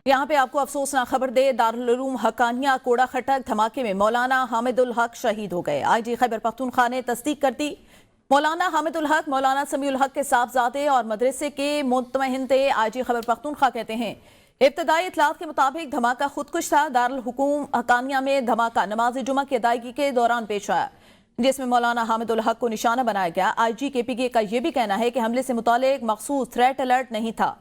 यहाँ पे आपको अफसोसनाक खबर दे, दारुल उलूम हक्कानिया कोड़ा खटक धमाके में मौलाना हामिदुल हक शहीद हो गए। आईजी खैबर पख्तूनख्वा ने तस्दीक कर दी। मौलाना हामिदुल हक मौलाना समीउल हक के साहबजादे और मदरसे के मुतमहिन थे। आईजी खैबर पख्तूनख्वा कहते हैं, इब्तदाई इतलात के मुताबिक धमाका खुदकुश था। दारुल हुकूम हक्कानिया में धमाका नमाज जुमा की अदायगी के दौरान पेश आया, जिसमें मौलाना हामिदुल हक को निशाना बनाया गया। आईजी KPK का यह भी कहना है कि हमले से मुतालिक मखसूस थ्रेट अलर्ट नहीं था।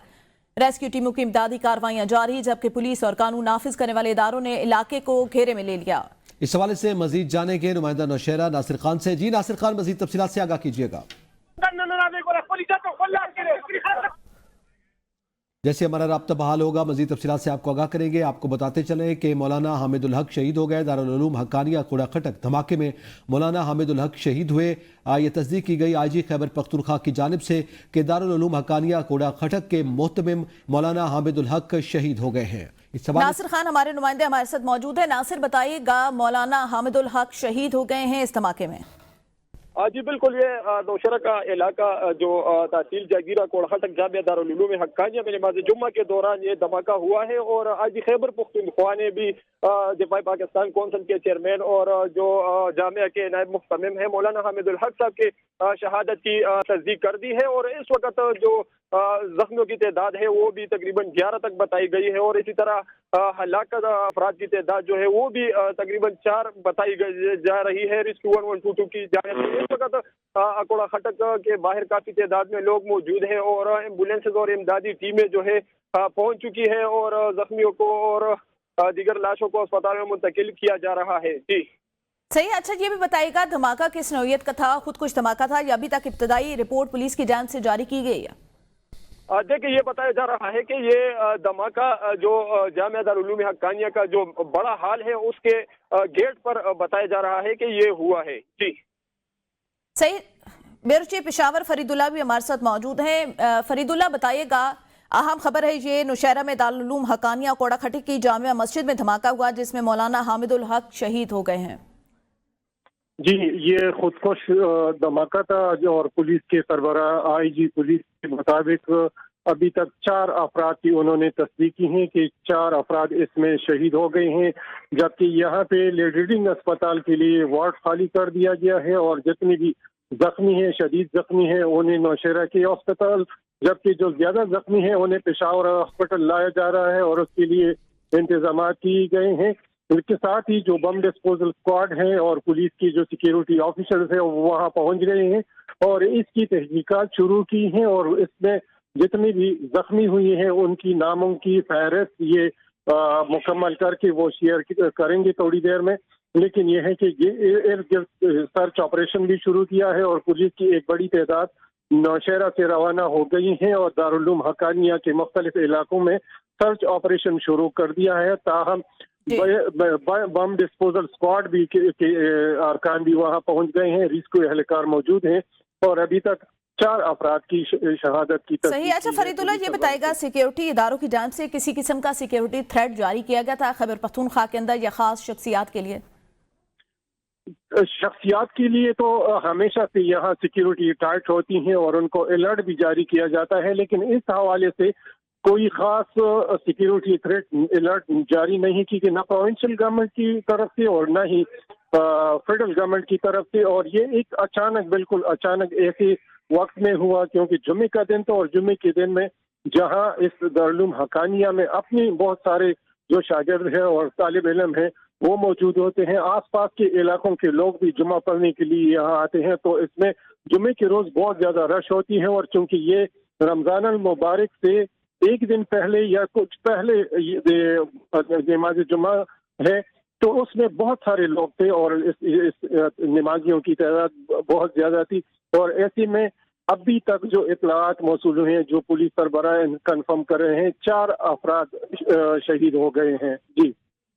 रेस्क्यू टीमों की इमदादी कार्रवाइयां जारी, जबकि पुलिस और कानून नाफिज करने वाले इदारों ने इलाके को घेरे में ले लिया। इस हवाले से मजीद जाने के नुमाइंदा नौशहरा नासिर खान से। जी नासिर खान, मजीद तफसीलात से आगाह कीजिएगा। जैसे हमारा राब्ता बहाल होगा मजीद तफसीलात से आपको आगाह करेंगे। आपको बताते चलें कि मौलाना हामिदुल हक शहीद हो गए। दारुल उलूम हक्कानिया कोड़ा खटक धमाके में मौलाना हामिदुल हक शहीद हुए। ये तस्दीक की गई आईजी खैबर पख्तूनख्वा की जानिब से कि दारुल उलूम हक्कानिया कोड़ा खटक के मोहतमिम मौलाना हामिदुल हक शहीद हो गए हैं। नासिर खान हमारे नुमाइंदे हमारे साथ मौजूद है। नासिर, बताइएगा, मौलाना हामिदुल हक शहीद हो गए हैं इस धमाके में। जी बिल्कुल, ये नौशहरा का इलाका जो तहसील जागीरा कोड़खटक जामिया दारुल उलूम हक्कानिया में नमाज जुम्मा के दौरान ये धमाका हुआ है। और आज खैबर पख्तूनख्वा ने भी दिफाई पाकिस्तान कौंसिल के चेयरमैन और जो जामिया के नायब मुहतमिम है मौलाना हामिदुल हक साहब के शहादत की तस्दीक कर दी है। और इस वक्त जो जख्मियों की तादाद है वो भी तकरीबन 11 तक बताई गई है। और इसी तरह हलाकत अफराद की तादाद जो है वो भी तकरीबन 4 बताई जा रही है। रेस्क्यू 1122 की जानिब इस वक्त कोड़ा खटक के बाहर काफी तादाद में लोग मौजूद हैं और एम्बुलेंसेज और इमदादी टीमें जो है पहुंच चुकी है और जख्मियों को और दीगर लाशों को अस्पताल में मुंतकिल किया जा रहा है। जी सही। अच्छा, ये भी बताइएगा, धमाका किस नौयत का था? खुदकुश धमाका था या अभी तक इब्तदाई रिपोर्ट पुलिस की जानिब से जारी की गई है? देखिए, ये बताया जा रहा है कि ये धमाका जो जामिया दारुल उलूम हक्कानिया का जो बड़ा हाल है उसके गेट पर बताया जा रहा है कि ये हुआ है। जी सही। ब्यूरो चीफ पेशावर फरीदुल्लाह भी हमारे साथ मौजूद हैं। फरीदुल्लाह, बताइएगा, अहम खबर है ये नौशहरा में दारुल उलूम हक्कानिया कोड़ा खटक की जामिया मस्जिद में धमाका हुआ जिसमें मौलाना हामिदुल हक शहीद हो गए हैं। जी, ये खुदकुश धमाका था और पुलिस के सरबराह आईजी पुलिस के मुताबिक अभी तक 4 अफराद की उन्होंने तस्दीक की है कि 4 अफराद इसमें शहीद हो गए हैं, जबकि यहाँ पे लीडिंग अस्पताल के लिए वार्ड खाली कर दिया गया है और जितने भी जख्मी हैं, शदीद जख्मी हैं, उन्हें नौशहरा के अस्पताल, जबकि जो ज्यादा जख्मी हैं उन्हें पेशावर हॉस्पिटल लाया जा रहा है और उसके लिए इंतजाम किए गए हैं। इसके साथ ही जो बम डिस्पोजल स्क्वाड है और पुलिस की जो सिक्योरिटी ऑफिसर्स है वो वहाँ पहुंच गए हैं और इसकी तहकीकात शुरू की है और इसमें जितनी भी जख्मी हुई हैं उनकी नामों की फहरिस्त ये मुकम्मल करके वो शेयर करेंगे थोड़ी देर में। लेकिन यह है कि सर्च ऑपरेशन भी शुरू किया है और पुलिस की एक बड़ी तादाद नौशहरा से रवाना हो गई है और दारुल उलूम हक्कानिया के मुख्तलिफ इलाकों में सर्च ऑपरेशन शुरू कर दिया है। ताहम बम डिस्पोजल स्क्वाड भी के अरकान भी वहाँ पहुँच गए हैं, रेस्क्यू एहलकार मौजूद हैं और अभी तक 4 अफराद की शहादत की तस्दीक। सही। अच्छा फरीदुल्लाह, ये बताएगा, सिक्योरिटी इदारों की जानिब से किसी किस्म का सिक्योरिटी थ्रेट जारी किया गया था खैबर पख्तूनख्वा के अंदर या खास शख्सियात के लिए? शख्सियात के लिए तो हमेशा से यहाँ सिक्योरिटी टाइट होती हैं और उनको अलर्ट भी जारी किया जाता है, लेकिन इस हवाले से कोई खास सिक्योरिटी थ्रेट अलर्ट जारी नहीं की कि ना प्रोविंशियल गवर्नमेंट की तरफ से और ना ही फेडरल गवर्नमेंट की तरफ से। और ये एक अचानक, बिल्कुल अचानक ऐसे वक्त में हुआ क्योंकि जुम्मे का दिन था और जुम्मे के दिन में जहां इस दारुल उलूम हक्कानिया में अपनी बहुत सारे जो शागिर्द हैं और तालिब इल्म हैं वो मौजूद होते हैं, आसपास के इलाकों के लोग भी जुम्मा पढ़ने के लिए यहाँ आते हैं, तो इसमें जुम्मे के रोज बहुत ज्यादा रश होती है। और चूंकि ये रमजान अल मुबारक से एक दिन पहले या कुछ पहले नमाज जुम्मा है तो उसमें बहुत सारे लोग थे और इस नमाजियों की तादाद बहुत ज्यादा थी। और ऐसे में अभी तक जो इतलात मौसूल हुए हैं, जो पुलिस सरबराह कंफर्म कर रहे हैं, 4 अफराद शहीद हो गए हैं।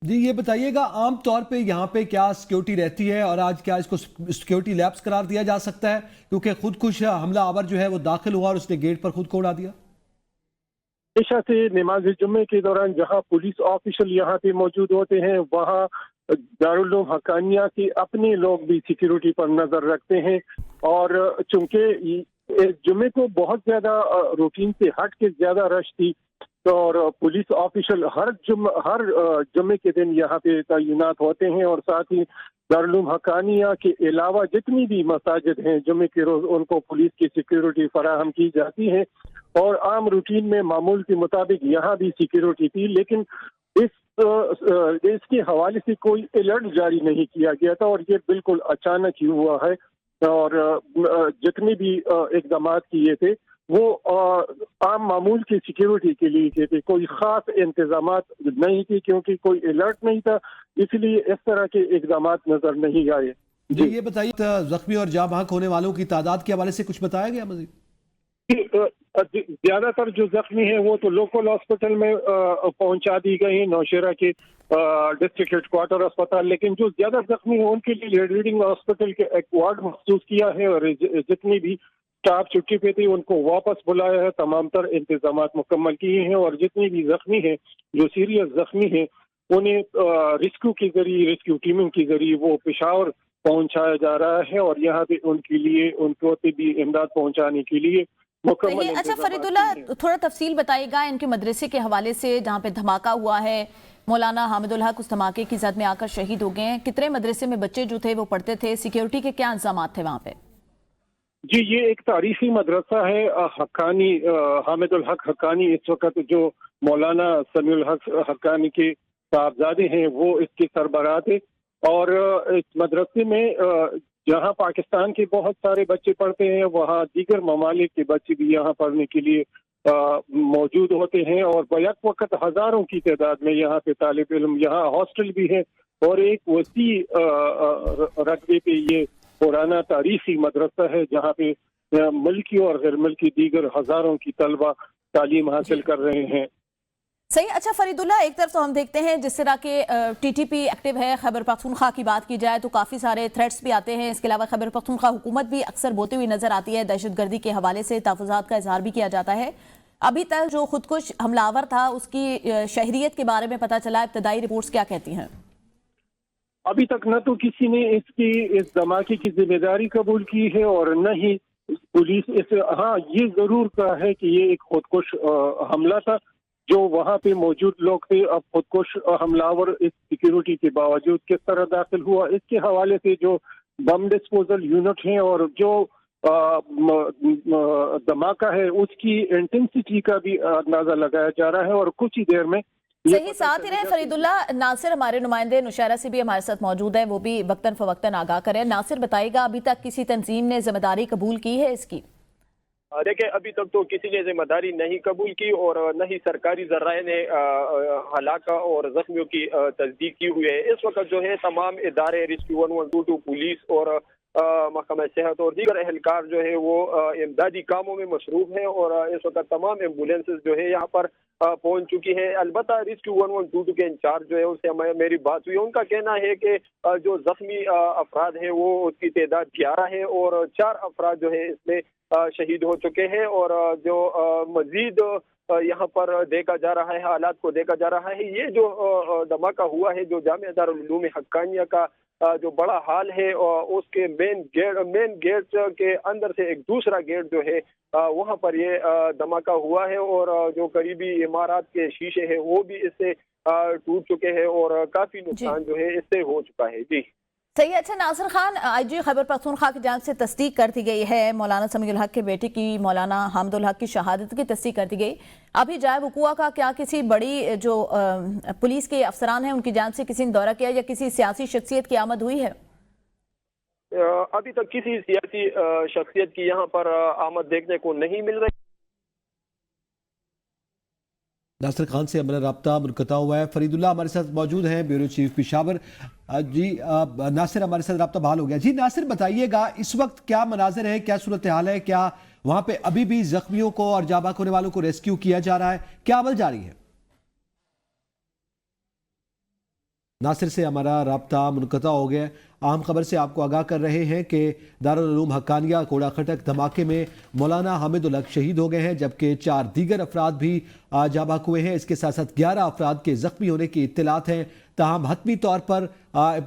जी, ये बताइएगा, आम तौर पे यहाँ पे क्या सिक्योरिटी रहती है और आज क्या इसको सिक्योरिटी लैप्स करार दिया जा सकता है क्योंकि खुदकुश हमला आवर जो है वो दाखिल हुआ और उसने गेट पर खुद को उड़ा दिया? पेशा से नमाज जुम्मे के दौरान जहाँ पुलिस ऑफिशियल यहाँ पे मौजूद होते हैं वहाँ दारुल उलूम हक्कानिया के अपने लोग भी सिक्योरिटी पर नजर रखते हैं। और चूंकि जुम्मे को बहुत ज्यादा रूटीन से हट के ज्यादा रश थी اور पुलिस ऑफिशियल हर जुम्मे के दिन यहाँ पे तैनात होते हैं और साथ ही दारुल हक्कानिया के अलावा जितनी भी मसाजिद हैं जुम्मे के रोज उनको पुलिस की सिक्योरिटी फराहम की जाती है और आम रूटीन में मामूल के मुताबिक यहाँ भी सिक्योरिटी थी, लेकिन इसके हवाले से कोई अलर्ट जारी नहीं किया गया था और ये बिल्कुल अचानक ही हुआ है और जितने भी इकदाम किए थे वो आम मामूल की सिक्योरिटी के लिए किए थे, कोई खास इंतजामात नहीं थे क्योंकि कोई अलर्ट नहीं था, इसलिए इस तरह के इकदाम नजर नहीं आए। जी ये बताइए, जख्मी और जाँ बहक होने वालों की तादाद के हवाले से कुछ बताया गया मजीद? ज्यादातर जो जख्मी हैं वो तो लोकल हॉस्पिटल में पहुंचा दी गई हैं, नौशेरा के डिस्ट्रिक्ट हेडक्वार्टर अस्पताल, लेकिन जो ज्यादा जख्मी हैं उनके लिए रीडिंग हॉस्पिटल के एक वार्ड मखसूस किया है और जितनी भी स्टाफ छुट्टी पे थी उनको वापस बुलाया है, तमाम तर इंतजाम मुकम्मल किए हैं और जितने भी जख्मी हैं जो सीरियस जख्मी हैं उन्हें रेस्क्यू टीमों के जरिए वो पेशावर पहुंचाया जा रहा है और यहाँ पे उनके लिए उनको भी इमदाद पहुंचाने के लिए मुकम्मल। अच्छा फरीदुल्ला, थोड़ा तफसील बताइएगा इनके मदरसे के हवाले से जहाँ पे धमाका हुआ है, मौलाना हामिदुल हक उस धमाके की जद में आकर शहीद हो गए हैं, कितने मदरसे में बच्चे जो थे वो पढ़ते थे, सिक्योरिटी के क्या इंतजाम थे वहाँ पे? जी ये एक तारीखी मदरसा है हक्कानी, हामिदुल हक हक्कानी इस वक्त जो मौलाना समीउल हक हक्कानी के साहबजादे हैं वो इसके सरबराह थे और इस मदरसे में जहाँ पाकिस्तान के बहुत सारे बच्चे पढ़ते हैं वहाँ दीगर ममालिक के बच्चे भी यहाँ पढ़ने के लिए मौजूद होते हैं और बैक वक्त हजारों की तादाद में यहाँ पे तालिब इल्म, यहाँ हॉस्टल भी है और एक वसी रकबे पे ये पुराना तारीखी मदरसा है जहाँ पे मुल्की और गैर मुल्की दीगर हजारों की तलबा तालीम हासिल कर रहे हैं। सही। अच्छा फरीदुल्ला, एक तरफ तो हम देखते हैं जिस तरह के टीटीपी एक्टिव है, खैबर पख्तूनख्वा की बात की जाए तो काफ़ी सारे थ्रेट्स भी आते हैं, इसके अलावा खैबर पख्तूनख्वा हुकूमत भी अक्सर बोलती हुई नजर आती है, दहशतगर्दी के हवाले से तहफ़्फ़ुज़ात का इजहार भी किया जाता है। अभी तक जो खुदकुश हमलावर था उसकी शहरियत के बारे में पता चला, इब्तदाई रिपोर्ट्स क्या कहती हैं? अभी तक न तो किसी ने इस धमाके की जिम्मेदारी कबूल की है और न ही पुलिस हाँ ये जरूर कहा है कि ये एक खुदकुश हमला था, जो वहाँ पे मौजूद लोग थे। अब खुदकुश हमलावर इस सिक्योरिटी के बावजूद किस तरह दाखिल हुआ इसके हवाले से जो बम डिस्पोजल यूनिट हैं और जो धमाका है उसकी इंटेंसिटी का भी अंदाजा लगाया जा रहा है और कुछ ही देर में सही। साथ ही रहे फरीदुल्ला, नासिर हमारे नुमाइंदे नौशहरा से भी हमारे साथ मौजूद है, वो भी वक्तन फवक्तन आगाह करें। नासिर बताइएगा, अभी तक किसी तंजीम ने जिम्मेदारी कबूल की है इसकी? देखिए अभी तक तो किसी ने जिम्मेदारी नहीं कबूल की और न ही सरकारी जराए ने हलाका और जख्मियों की तस्दीक की हुई है। इस वक्त जो है तमाम इदारे, रेस्क्यू 1122, पुलिस और महकमा सेहत और दीगर एहलकार जो है वो इमदादी कामों में मसरूफ है और इस वक्त तमाम एम्बुलेंसेज जो है यहाँ पर पहुंच चुकी है। अलबत्ता रेस्क्यू 1122 के इंचार्ज जो है उससे मेरी बात हुई, उनका कहना है कि जो जख्मी अफराद हैं वो उसकी तादाद 11 है और 4 अफराद जो है इसमें शहीद हो चुके हैं और जो मजीद यहाँ पर देखा जा रहा है, हालात को देखा जा रहा है। ये जो धमाका हुआ है जो जामिया दारुल उलूम हक्कानिया का जो बड़ा हाल है उसके मेन गेट के अंदर से एक दूसरा गेट जो है वहाँ पर ये धमाका हुआ है और जो करीबी इमारत के शीशे हैं वो भी इससे टूट चुके हैं और काफी नुकसान जो है इससे हो चुका है। जी सही। अच्छा नासिर खान, IG खैबर पख्तूनख्वा की जानिब से तस्दीक कर दी गई है, मौलाना समीउल हक के बेटे की मौलाना हामिदुल हक की शहादत की तस्दीक कर दी गई। अभी जाए वकूआ का क्या किसी बड़ी जो पुलिस के अफसरान हैं उनकी जानिब से किसी ने दौरा किया या किसी सियासी शख्सियत की आमद हुई है? अभी तक किसी सियासी शख्सियत की यहाँ पर आमद देखने को नहीं मिल रही। नासिर खान से हमारा रब्ता मुनक़ता हुआ है। फरीदुल्ला हमारे साथ मौजूद हैं, ब्यूरो चीफ पेशावर। जी नासिर हमारे साथ रब्ता बहाल हो गया। जी नासिर बताइएगा, इस वक्त क्या मनाजिर है, क्या सूरत हाल है, क्या वहाँ पे अभी भी जख्मियों को और जाबाक होने वालों को रेस्क्यू किया जा रहा है, क्या अमल जारी है? नासिर से हमारा रब्ता मुनक़ता हो गया। اہم خبر سے آپ کو آگاہ کر رہے ہیں کہ دارالعلوم حقانیہ کوڑا خٹک دھماکے میں مولانا حامد الحق شہید ہو گئے ہیں، جبکہ 4 دیگر افراد بھی جاں بحق ہوئے ہیں۔ اس کے ساتھ ساتھ 11 افراد کے زخمی ہونے کی اطلاعات ہیں، تاہم حتمی طور پر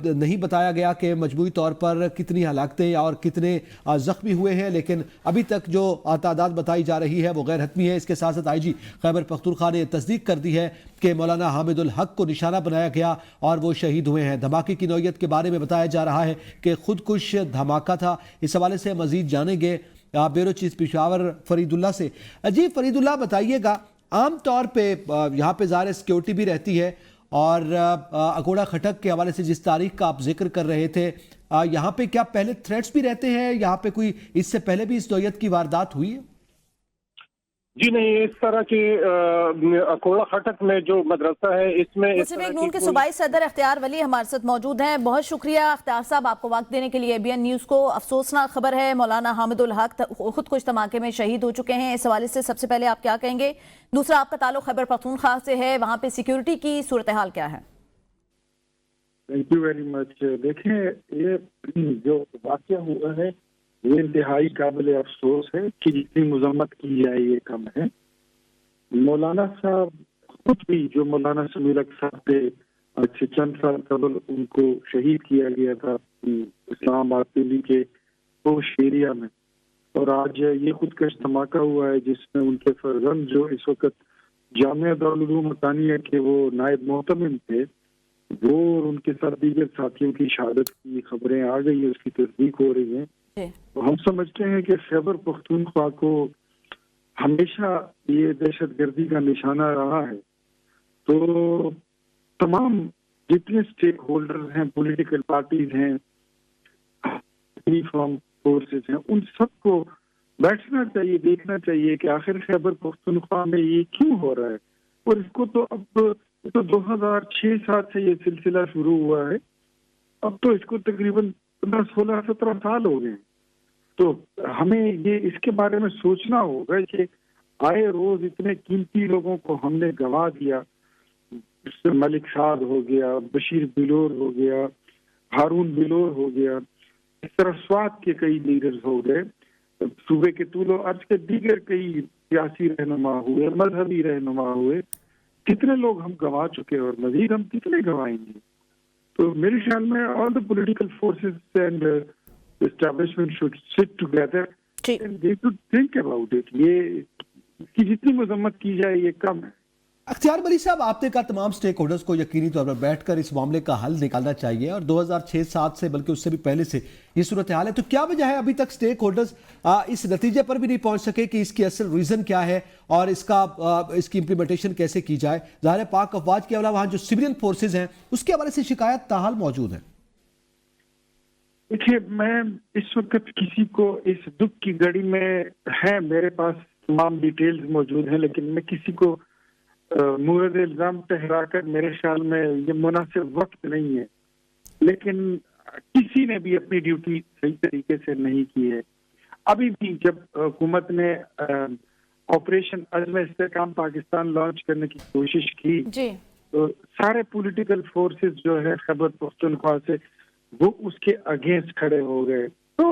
نہیں بتایا گیا کہ مجموعی طور پر کتنی ہلاکتیں اور کتنے زخمی ہوئے ہیں، لیکن ابھی تک جو تعداد بتائی جا رہی ہے وہ غیر حتمی ہے۔ اس کے ساتھ ساتھ آئی جی خیبر پختونخوا نے تصدیق کر دی ہے کہ مولانا حامد الحق کو نشانہ بنایا گیا اور وہ شہید ہوئے ہیں۔ دھماکے کی نوعیت کے بارے میں بتایا جا رہا ہے کہ خودکش دھماکہ تھا۔ اس حوالے سے مزید جانیں گے بیورو چیف پشاور فرید اللہ سے۔ جی فرید اللہ، بتائیے گا، عام طور پہ یہاں پہ ظاہر سیکیورٹی بھی رہتی ہے اور کوڑا خٹک کے حوالے سے جس تاریخ کا آپ ذکر کر رہے تھے، یہاں پہ کیا پہلے تھریٹس بھی رہتے ہیں؟ یہاں پہ کوئی اس سے پہلے بھی اس نوعیت کی واردات ہوئی ہے؟ جی نہیں، اس طرح کے کوڑا خٹک میں جو مدرسہ ہے اس میں مسلم لیگ نون کے صوبائی صدر اختیار ولی ہمارے ساتھ موجود ہیں۔ بہت شکریہ اختیار صاحب آپ کو وقت دینے کے لیے۔ ABN نیوز کو افسوسناک خبر ہے، مولانا حامد الحق خودکش دھماکے میں شہید ہو چکے ہیں۔ اس حوالے سے سب سے پہلے آپ کیا کہیں گے؟ دوسرا، آپ کا تعلق خیبر پختونخوا سے ہے، وہاں پہ سیکیورٹی کی صورتحال کیا ہے؟ Thank you very much. دیکھیں، یہ جو واقعہ ہوا ہے یہ انتہائی قابل افسوس ہے کہ جتنی مذمت کی جائے یہ کم ہے۔ مولانا صاحب خود بھی، جو مولانا سمیع الحق صاحب تھے، آج سے چند سال قبل ان کو شہید کیا گیا تھا اسلام آباد دلی کے پوش ایریا میں، اور آج یہ خودکش دھماکہ ہوا ہے جس میں ان کے فرزند جو اس وقت جامعہ دارالعلوم حقانیہ کے وہ نائب محتمم تھے، وہ اور ان کے ساتھ دیگر ساتھیوں کی شہادت کی خبریں آ گئی ہیں، اس کی تصدیق ہو رہی ہیں۔ تو ہم سمجھتے ہیں کہ خیبر پختونخوا کو ہمیشہ یہ دہشت گردی کا نشانہ رہا ہے، تو تمام جتنے اسٹیک ہولڈرز ہیں، پولیٹیکل پارٹیز ہیں، یونیفارم فورسز ہیں، ان سب کو بیٹھنا چاہیے، دیکھنا چاہیے کہ آخر خیبر پختونخوا میں یہ کیوں ہو رہا ہے۔ اور اس کو تو اب 2006-7 سے یہ سلسلہ شروع ہوا ہے، اب تو اس کو تقریباً 15-16-17 سال ہو گئے۔ تو ہمیں یہ اس کے بارے میں سوچنا ہوگا کہ آئے روز اتنے قیمتی لوگوں کو ہم نے گنوا دیا۔ ملک سعد ہو گیا، بشیر بلور ہو گیا، ہارون بلور ہو گیا، اس طرح سوات کے کئی لیڈرز ہو گئے، صوبے کے طول و عرض کے دیگر کئی سیاسی رہنما ہوئے، مذہبی رہنما ہوئے، کتنے لوگ ہم گنوا چکے اور مزید ہم کتنے گنوائیں گے۔ تو میرے خیال میں all the political forces and establishment should sit together and they should think about it۔ یہ کی جتنی مذمت کی جائے یہ کم ہے۔ اختیار ولی صاحب، آپ نے کہا تمام سٹیک ہولڈرز کو یقینی طور پر بیٹھ کر اس معاملے کا حل نکالنا چاہیے، اور 2006-7 سے بلکہ اس سے بھی پہلے سے یہ صورتحال ہے، تو کیا وجہ ہے ابھی تک سٹیک ہولڈرز اس نتیجے پر بھی نہیں پہنچ سکے کہ اس کی اصل ریزن کیا ہے اور اس کی امپلیمنٹیشن کیسے کی جائے؟ ظاہر پاک افواج کے علاوہ وہاں جو سویلین فورسز ہیں اس کے حوالے سے شکایت تاحال موجود ہے۔ دیکھیے، میں اس وقت کسی کو اس دکھ کی گھڑی میں ہے، میرے پاس تمام ڈیٹیلز موجود ہیں، لیکن میں کسی کو مورد الزام ٹھہرا کر میرے خیال میں یہ مناسب وقت نہیں ہے، لیکن کسی نے بھی اپنی ڈیوٹی صحیح طریقے سے نہیں کی ہے۔ ابھی بھی جب حکومت نے آپریشن عزم استحکام پاکستان لانچ کرنے کی کوشش کی تو سارے پولیٹیکل فورسز جو ہے خیبر پختونخوا سے وہ اس کے اگینسٹ کھڑے ہو گئے۔ تو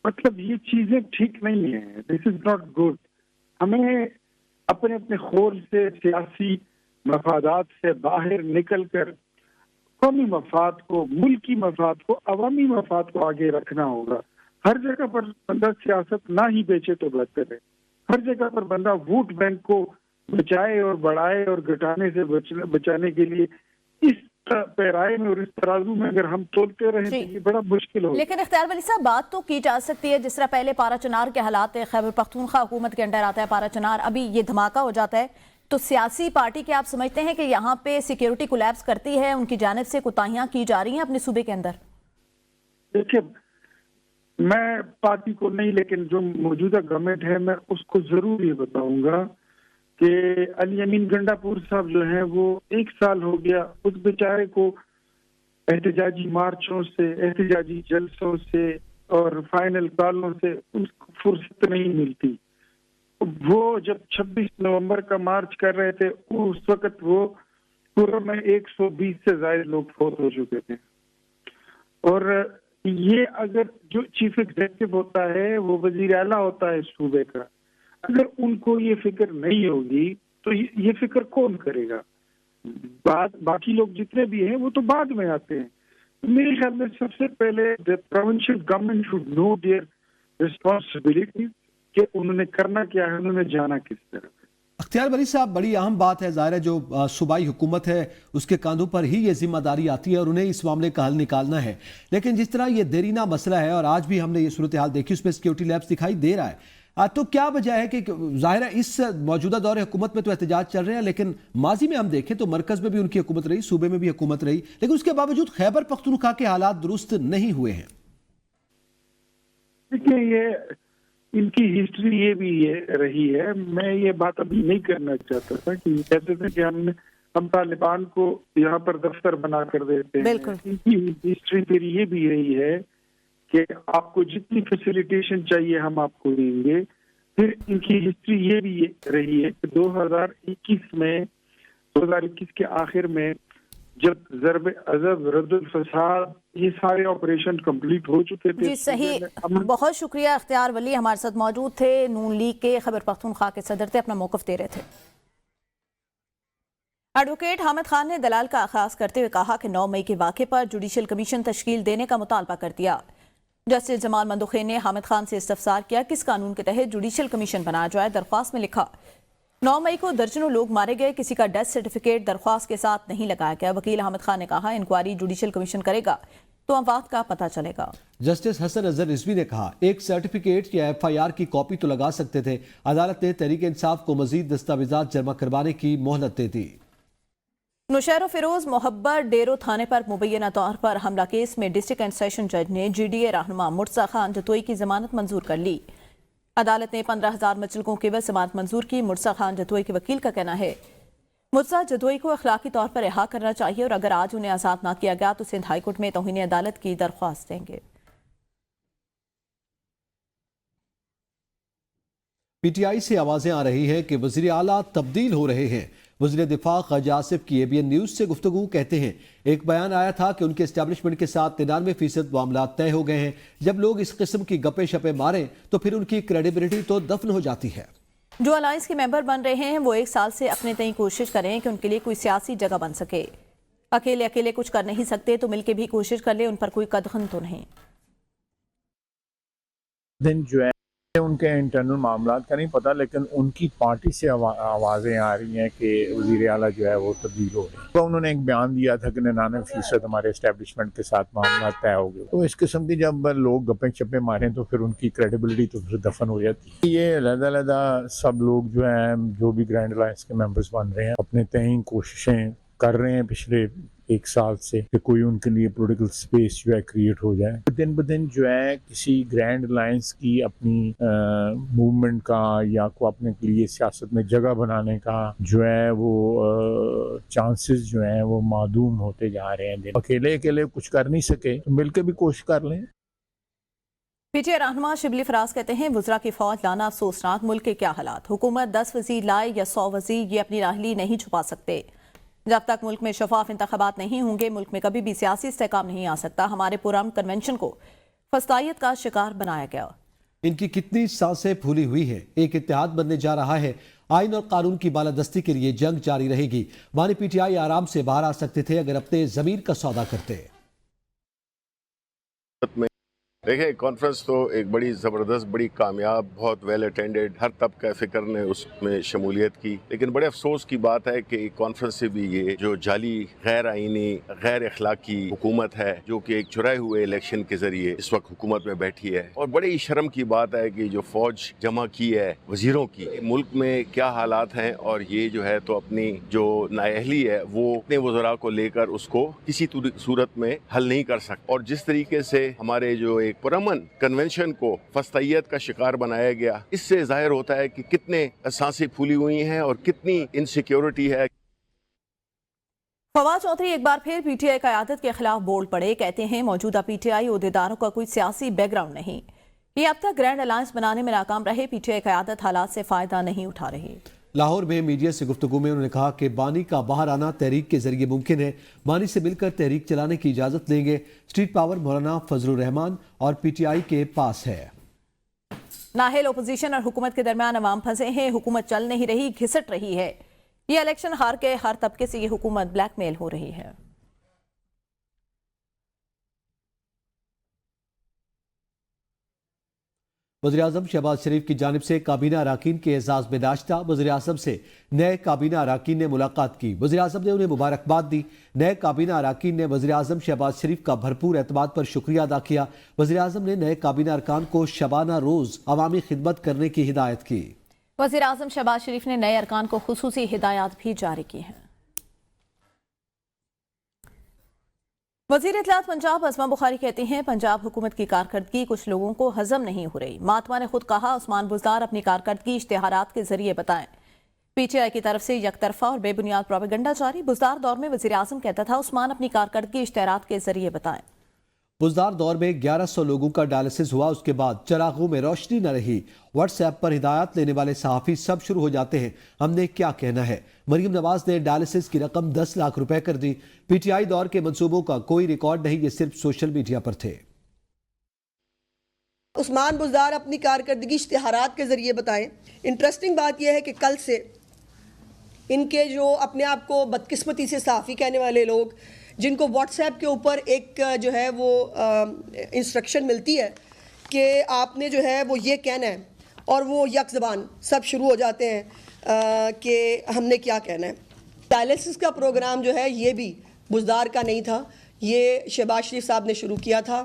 مطلب یہ چیزیں ٹھیک نہیں ہیں، دس از ناٹ گڈ۔ ہمیں اپنے اپنے خور سے، سیاسی مفادات سے باہر نکل کر قومی مفاد کو، ملکی مفاد کو، عوامی مفاد کو آگے رکھنا ہوگا۔ ہر جگہ پر بندہ سیاست نہ ہی بیچے تو بہتر ہے، ہر جگہ پر بندہ ووٹ بینک کو بچائے اور بڑھائے اور گھٹانے سے بچانے کے لیے اس پیرائے میں اور اس ترازو میں اگر ہم تولتے رہیں تو یہ بڑا مشکل ہوگا۔ لیکن اختیار ولی صاحب، بات تو کی جا سکتی ہے، جس طرح پہلے پارا چنار کے حالات ہے، خیبر پختونخوا حکومت کے انڈر آتا ہے پارا چنار، ابھی یہ دھماکہ ہو جاتا ہے، تو سیاسی پارٹی کے آپ سمجھتے ہیں کہ یہاں پہ سیکیورٹی کولیپس کرتی ہے، ان کی جانب سے کوتاہیاں کی جا رہی ہیں اپنے صوبے کے اندر؟ دیکھیں، میں پارٹی کو نہیں، لیکن جو موجودہ گورنمنٹ ہے میں اس کو ضرور یہ بتاؤں گا کہ علی امین گنڈا پور صاحب جو ہیں وہ 1 سال ہو گیا اس بیچارے کو احتجاجی مارچوں سے، احتجاجی جلسوں سے اور فائنل کالوں سے ان کو فرصت نہیں ملتی۔ وہ جب 26 نومبر کا مارچ کر رہے تھے اس وقت وہ پورے میں 120 سے زائد لوگ فوت ہو چکے تھے۔ اور یہ اگر جو چیف ایگزیکٹو ہوتا ہے وہ وزیر اعلیٰ ہوتا ہے صوبے کا، اگر ان کو یہ فکر نہیں ہوگی تو یہ فکر کون کرے گا؟ باقی لوگ جتنے بھی ہیں وہ تو بعد میں آتے ہیں. میرے خیال میں سب سے پہلے provincial government should know their responsibility کہ انہوں نے کرنا کیا ہے، انہوں نے جانا کس طرح. اختیار ولی صاحب، بڑی اہم بات ہے، ظاہر ہے جو صوبائی حکومت ہے اس کے کاندھوں پر ہی یہ ذمہ داری آتی ہے اور انہیں اس معاملے کا حل نکالنا ہے. لیکن جس طرح یہ دیرینہ مسئلہ ہے اور آج بھی ہم نے یہ صورتحال دیکھی، اس میں سیکیورٹی لیپس دکھائی دے رہا ہے، تو کیا وجہ ہے کہ ظاہر ہے اس موجودہ دور حکومت میں تو احتجاج چل رہے ہیں، لیکن ماضی میں ہم دیکھیں تو مرکز میں بھی ان کی حکومت رہی، صوبے میں بھی حکومت رہی، لیکن اس کے باوجود خیبر پختونخوا کے حالات درست نہیں ہوئے ہیں؟ دیکھیے، یہ ان کی ہسٹری یہ بھی رہی ہے. میں یہ بات ابھی نہیں کرنا چاہتا تھا کہ کہتے تھے کہ ہم طالبان کو یہاں پر دفتر بنا کر دیتے ہیں. بالکل. ان کی ہسٹری پھر یہ بھی رہی ہے کہ آپ کو جتنی فیسیلیٹیشن چاہیے ہم آپ کو دیں گے. پھر ان کی ہسٹری یہ بھی رہی ہے کہ 2021 کے آخر میں جب ضرب عضب، رد الفساد، یہ سارے آپریشن کمپلیٹ ہو چکے تھے. جی صحیح، بہت شکریہ. اختیار ولی ہمارے ساتھ موجود تھے، نون لیگ کے خیبر پختونخوا کے صدر تھے، اپنا موقف دے رہے تھے. ایڈوکیٹ حامد خان نے دلال کا آغاز کرتے ہوئے کہا کہ 9 مئی کے واقعے پر جوڈیشل کمیشن تشکیل دینے کا مطالبہ کر دیا. جسٹس جمال مندوخین نے حامد خان سے استفسار کیا کس قانون کے تحت جوڈیشل کمیشن بنایا جائے. درخواست میں لکھا 9 مئی کو درجنوں لوگ مارے گئے، کسی کا ڈیتھ سرٹیفکیٹ درخواست کے ساتھ نہیں لگایا گیا. وکیل حامد خان نے کہا انکوائری جوڈیشل کمیشن کرے گا تو اموات کا پتہ چلے گا. جسٹس حسن اظہر رضوی نے کہا ایک سرٹیفکیٹ یا FIR کی کاپی تو لگا سکتے تھے. عدالت نے تحریک انصاف کو مزید دستاویزات جمع کروانے کی مہلت دے دی. نوشہر و فیروز محبت ڈیرو تھانے پر مبینہ طور پر حملہ کیس میں ڈسٹرکٹ اینڈ سیشن جج نے GDA رہنما مرتضی خان جتوئی کی ضمانت منظور کر لی. عدالت نے 15,000 مچلکوں کی ضمانت منظور کی. مرتضی خان جتوئی کے وکیل کا کہنا ہے مرتضی جتوئی کو اخلاقی طور پر رہا کرنا چاہیے اور اگر آج انہیں آزاد نہ کیا گیا تو سندھ ہائی کورٹ میں توہین عدالت کی درخواست دیں گے. PTI سے آوازیں آ رہی ہیں کہ وزیر اعلیٰ تبدیل ہو رہے ہیں. وزیر دفاع خواجہ آصف کی ABN نیوز سے گفتگو کہتے ہیں ایک بیان آیا تھا کہ ان کے اسٹیبلشمنٹ کے ساتھ 99% معاملات طے ہو گئے ہیں. جب لوگ اس قسم کی گپے شپے ماریں تو پھر ان کی کریڈیبلٹی تو دفن ہو جاتی ہے. جو الائنس کے ممبر بن رہے ہیں وہ 1 سال سے اپنے تئیں کوشش کریں کہ ان کے لیے کوئی سیاسی جگہ بن سکے. اکیلے کچھ کر نہیں سکتے تو مل کے بھی کوشش کر لیں، ان پر کوئی قدغن تو نہیں. دن جو ہے ان کے انٹرنل معاملات کا نہیں پتا، لیکن ان کی پارٹی سے آوازیں آ رہی ہیں کہ وزیر اعلیٰ جو ہے وہ تبدیل ہو رہے ہیں. تو انہوں نے ایک بیان دیا تھا کہ 99% ہمارے اسٹیبلشمنٹ کے ساتھ معاملات طے ہو گئے. تو اس قسم کی جب لوگ گپے چپے ماریں تو پھر ان کی کریڈیبلٹی تو پھر دفن ہو جاتی ہے. یہ علیحدہ سب لوگ جو ہیں جو بھی گرینڈ الائنس کے ممبرز بن رہے ہیں اپنے تئیں کوششیں کر رہے ہیں پچھلے 1 سال سے کہ کوئی ان کے لیے پولیٹیکل سپیس جو ہے کریٹ ہو جائے. دن بدن جو ہے کسی گرینڈ الائنس کی اپنی موومنٹ کا یا کو اپنے لیے سیاست میں جگہ بنانے کا جو ہے وہ چانسز جو ہیں وہ معدوم ہوتے جا رہے ہیں. اکیلے کچھ کر نہیں سکے تو مل کے بھی کوشش کر لیں. PTI رہنما شبلی فراز کہتے ہیں وزراء کی فوج لانا افسوسناک. ملک کے کیا حالات، حکومت 10 وزیر لائے یا 100 وزیر، یہ اپنی راہلی نہیں چھپا سکتے. جب تک ملک میں شفاف انتخابات نہیں ہوں گے ملک میں کبھی بھی سیاسی استحکام نہیں آ سکتا. ہمارے پرامن کنونشن کو فسطائیت کا شکار بنایا گیا. ان کی کتنی سانسیں پھولی ہوئی ہیں. ایک اتحاد بننے جا رہا ہے. آئین اور قانون کی بالادستی کے لیے جنگ جاری رہے گی. مانی PTI آرام سے باہر آ سکتے تھے اگر اپنے ضمیر کا سودا کرتے. دیکھیں کانفرنس تو ایک بڑی زبردست، بڑی کامیاب، بہت ویل اٹینڈڈ، ہر طبقہ فکر نے اس میں شمولیت کی. لیکن بڑے افسوس کی بات ہے کہ کانفرنس سے بھی یہ جو جعلی، غیر آئینی، غیر اخلاقی حکومت ہے جو کہ ایک چرائے ہوئے الیکشن کے ذریعے اس وقت حکومت میں بیٹھی ہے. اور بڑی شرم کی بات ہے کہ جو فوج جمع کی ہے وزیروں کی، ملک میں کیا حالات ہیں اور یہ جو ہے تو اپنی جو نااہلی ہے وہ اپنے وزراء کو لے کر اس کو کسی صورت میں حل نہیں کر سکتا. اور جس طریقے سے ہمارے جو ایک پرامن کنونشن کو فسطائیت کا شکار بنایا گیا، اس سے ظاہر ہوتا ہے کہ کتنے سانسیں پھولی ہوئی ہیں اور کتنی انسیکیورٹی ہے. فواد چودھری ایک بار پھر PTI قیادت کے خلاف بول پڑے. کہتے ہیں موجودہ PTI عہدیداروں کا کوئی سیاسی بیک گراؤنڈ نہیں. یہ اب تک گرینڈ الائنس بنانے میں ناکام رہے. PTI قیادت حالات سے فائدہ نہیں اٹھا رہی. लाहौर में मीडिया से गुफ्तगू में उन्होंने कहा कि बानी का बाहर आना तहरीक के जरिए मुमकिन है। बानी से मिलकर तहरीक चलाने की इजाज़त लेंगे। स्ट्रीट पावर मौलाना फजलुर रहमान और PTI के पास है। नाहिल ओपोजिशन और हुकूमत के दरमियान अवाम फंसे हैं, हुकूमत चल नहीं रही, घिसट रही है। ये इलेक्शन हार के हर तबके से ये हुकूमत ब्लैकमेल हो रही है। वज़ीर-ए-आज़म शहबाज शरीफ की जानिब से काबीना अराकीन के एजाज़ में नाश्ता। वज़ीर-ए-आज़म से नए काबीना अराकीन ने मुलाकात की। वज़ीर-ए-आज़म ने उन्हें मुबारकबाद दी। नए काबीना अराकीन ने वज़ीर-ए-आज़म शहबाज शरीफ का भरपूर एतमाद पर शुक्रिया अदा किया। वज़ीर-ए-आज़म ने नए काबीना अरकान को शबाना रोज़ अवामी खिदमत करने की हिदायत की। वज़ीर-ए-आज़म शहबाज शरीफ ने नए अरकान को खुसूसी हिदायत भी जारी की हैं। वज़ीर इत्तलात पंजाब अज़मा बुखारी कहती हैं, पंजाब हुकूमत की कारकर्दगी कुछ लोगों को हजम नहीं हो रही। महात्मा ने खुद कहा, उस्मान बुज़दार अपनी कारकर्दगी इश्तिहारात के जरिए बताएं। PTI की तरफ से यकतरफा और बेबुनियाद प्रोपेगेंडा जारी। बुज़दार दौर में वज़ीर-ए-आज़म कहता था, उस्मान अपनी कारकर्दगी इश्तिहारात के जरिए बताएं। बुज़दार दौर में 1100 लोगों का डायलिसिस हुआ, उसके बाद चरागों में रोशनी न रही। व्हाट्सएप पर हिदायत लेने वाले सहाफ़ी सब शुरू हो जाते हैं, हमने क्या कहना है। मरीम नवाज ने डायलिसिस की रकम 10 लाख रुपए कर दी। PTI दौर के मंसूबों का कोई रिकॉर्ड नहीं, ये सिर्फ सोशल मीडिया पर थे। उस्मान बुज़दार अपनी कारकर्दगी इश्तिहारात के जरिए बताएं। इंटरेस्टिंग बात यह है कि कल से इनके जो अपने आप को बदकिस्मती से सहाफ़ी कहने वाले लोग, जिनको व्हाट्सएप के ऊपर एक जो है वो इंस्ट्रक्शन मिलती है कि आपने जो है वो ये कहना है, और वो यक ज़बान सब शुरू हो जाते हैं कि हमने क्या कहना है। डायलिसिस का प्रोग्राम जो है ये भी बुज़दार का नहीं था, ये शहबाज शरीफ साहब ने शुरू किया था,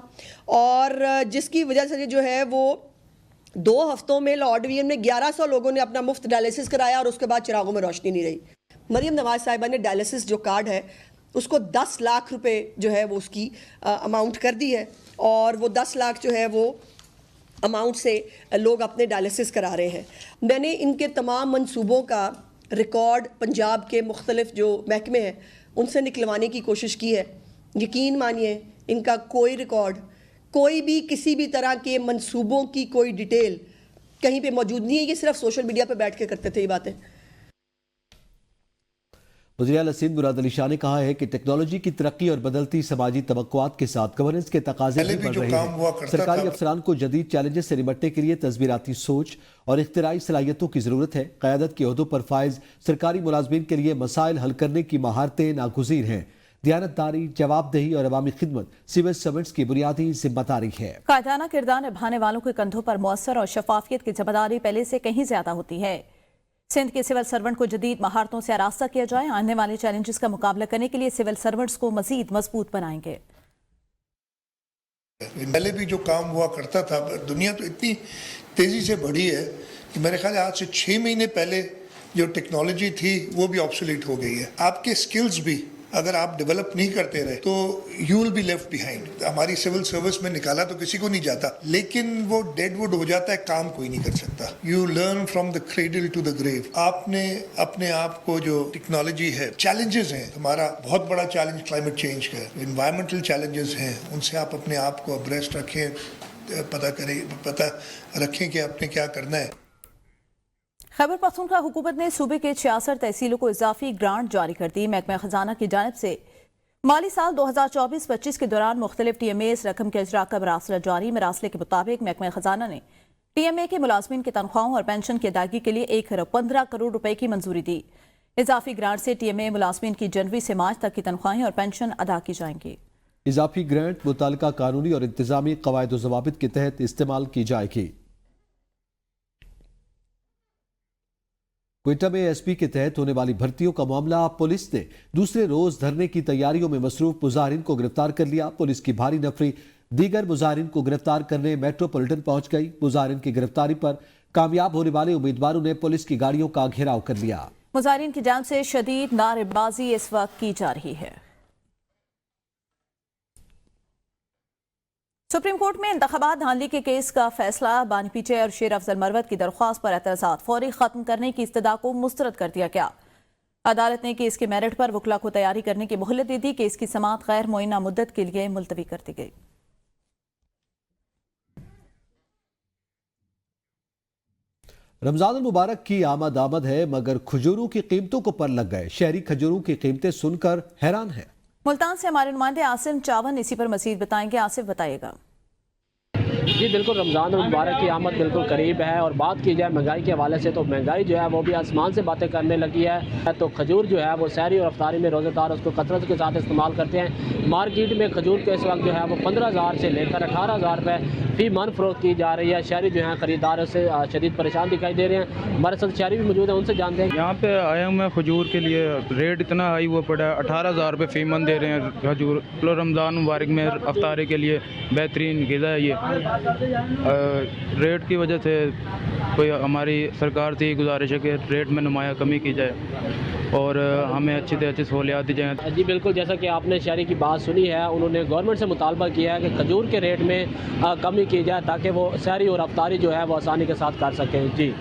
और जिसकी वजह से जो है वो 2 हफ्तों में लाहौर डिवीजन में 1100 लोगों ने अपना मुफ्त डायलिसिस कराया, और उसके बाद चिरागों में रोशनी नहीं रही। मरीम नवाज साहिबा ने डायलिसिस जो कार्ड है उसको 10 लाख रुपए जो है वो उसकी अमाउंट कर दी है, और वो 10 लाख जो है वो अमाउंट से लोग अपने डायलिसिस करा रहे हैं। मैंने इनके तमाम मंसूबों का रिकॉर्ड पंजाब के मुख्तलिफ जो महकमे हैं उनसे निकलवाने की कोशिश की है। यकीन मानिए इनका कोई रिकॉर्ड, कोई भी किसी भी तरह के मंसूबों की कोई डिटेल कहीं पे मौजूद नहीं है। ये सिर्फ सोशल मीडिया पे बैठ के करते थे ये बातें। वज़ीर आला सिंध मुराद अली शाह ने कहा है कि टेक्नोलॉजी की तरक्की और बदलती समाजी तवक्कुआत के साथ गवर्नेंस के तकाजे भी बढ़ रहे हैं। सरकारी अफसरान को जदीद चैलेंजेस से निपटने के लिए तस्वीराती सोच और इख्तिराई सलाहियतों की ज़रूरत है। क़यादत के ओहदों पर फाइज सरकारी मुलाजमीन के लिए मसाइल हल करने की महारतें नागुज़ीर हैं। दियानतदारी, जवाबदेही और अवामी खिदमत सिविल सर्वेंट्स की बुनियादी जिम्मेदारी है। कायदाना किरदार निभाने वालों के कंधों पर मौसर और शफाफियत की जिम्मेदारी पहले से कहीं ज्यादा होती है। सिंध के सिविल सर्वेंट को जदीद महारतों से आरास्ता किया जाए। आने वाले चैलेंजेस का मुकाबला करने के लिए सिविल सर्वेंट्स को मजीद मजबूत बनाएंगे। पहले भी जो काम हुआ करता था, दुनिया तो इतनी तेजी से बढ़ी है कि मेरे ख्याल आज से 6 महीने पहले जो टेक्नोलॉजी थी वो भी ऑब्सोलीट हो गई है। आपके स्किल्स भी अगर आप डेवलप नहीं करते रहे तो you will be left behind. हमारी सिविल सर्विस में निकाला तो किसी को नहीं जाता, लेकिन वो डेडवुड हो जाता है, काम कोई नहीं कर सकता। You learn from the cradle to the grave. आपने अपने आप को जो टेक्नोलॉजी है, चैलेंजेस हैं, हमारा बहुत बड़ा चैलेंज क्लाइमेट चेंज का, एनवायरमेंटल चैलेंजेस हैं, उनसे आप अपने आप को अब्रेस्ट रखें, पता रखें कि आपने क्या करना है। खैबर पख्तूनख्वा हुकूमत ने सूबे के 66 तहसीलों को इजाफी ग्रांट जारी कर दी। महकमा खजाना की जानिब से माली साल 2024-25 के दौरान मुख्तलिफ TMAs रकम के अजरा का मरासला जारी। मरासले के मुताबिक महकमा खजाना ने TMA के मुलाजमीन की तनख्वाहों और पेंशन की अदायगी के लिए 1 अरब 15 करोड़ रुपए की मंजूरी दी। इजाफी ग्रांट से TMA मुलाजमीन की जनवरी से मार्च तक की तनख्वाहें और पेंशन अदा की जाएंगी। इजाफी ग्रांट मुतालिका कानूनी और इंतजामी कवायद व ज़वाबित के तहत इस्तेमाल की जाएगी। क्वेटा में SP के तहत होने वाली भर्तियों का मामला, पुलिस ने दूसरे रोज धरने की तैयारियों में मसरूफ मुजाहिरीन को गिरफ्तार कर लिया। पुलिस की भारी नफरी दीगर मुजाहिरीन को गिरफ्तार करने मेट्रोपॉलिटन पहुंच गई। मुजाहिरीन की गिरफ्तारी पर कामयाब होने वाले उम्मीदवारों ने पुलिस की गाड़ियों का घेराव कर लिया। मुजाहिरीन की जानिब से शदीद नारेबाजी इस वक्त की जा रही है। सुप्रीम कोर्ट में इंतखाबात धांधली के केस का फैसला। बानी पीछे और शेर अफजल मरवत की दरख्वास्त पर एतराज़ात फौरी खत्म करने की इस्तदा को मुस्तरद कर दिया गया। अदालत ने केस के मेरिट पर वकला को तैयारी करने की मोहलत दे दी। केस की समाअत गैर मुअय्यना मुद्दत के लिए मुलतवी कर दी गई। रमजान मुबारक की आमद है, मगर खजूरों की कीमतों को पर लग गए। शहरी खजूरों की कीमतें सुनकर हैरान हैं। मुल्तान से हमारे नुमाइंदे आसिम चावन इसी पर मजीद बताएंगे। आसिफ बताइएगा। जी बिल्कुल, रमज़ान मुबारक की आमद बिल्कुल करीब है और बात की जाए महंगाई के हवाले से तो महंगाई जो है वो भी आसमान से बातें करने लगी है। तो खजूर जो है वो सहरी और अफ्तारी में रोज़ेदार उसको कसरत के साथ इस्तेमाल करते हैं। मार्केट में खजूर के इस वक्त जो है वो 15,000 से लेकर 18,000 रुपये फी मन फरोख्त की जा रही है। शहरी जो है ख़रीदार उससे शदीद परेशान दिखाई दे रहे हैं। हमारे साथ शहरी भी मौजूद हैं, उनसे जानते हैं। यहाँ पे आया हूँ मैं खजूर के लिए, रेट इतना हाई हुआ पड़ा है, 18,000 रुपये फी मन दे रहे हैं खजूर। तो रमज़ान मुबारक में अफ्तारी के लिए बेहतरीन ग़िज़ा है ये। रेट की वजह से कोई हमारी सरकार से गुजारिश है कि रेट में नुमाया कमी की जाए और हमें अच्छी से अच्छी सहूलियात दी जाएँ। जी बिल्कुल, जैसा कि आपने शहरी की बात सुनी है, उन्होंने गवर्नमेंट से मुतालबा किया है कि खजूर के रेट में कमी की जाए ताकि वो सहरी और अफ्तारी जो है वो आसानी के साथ कर सकें। जी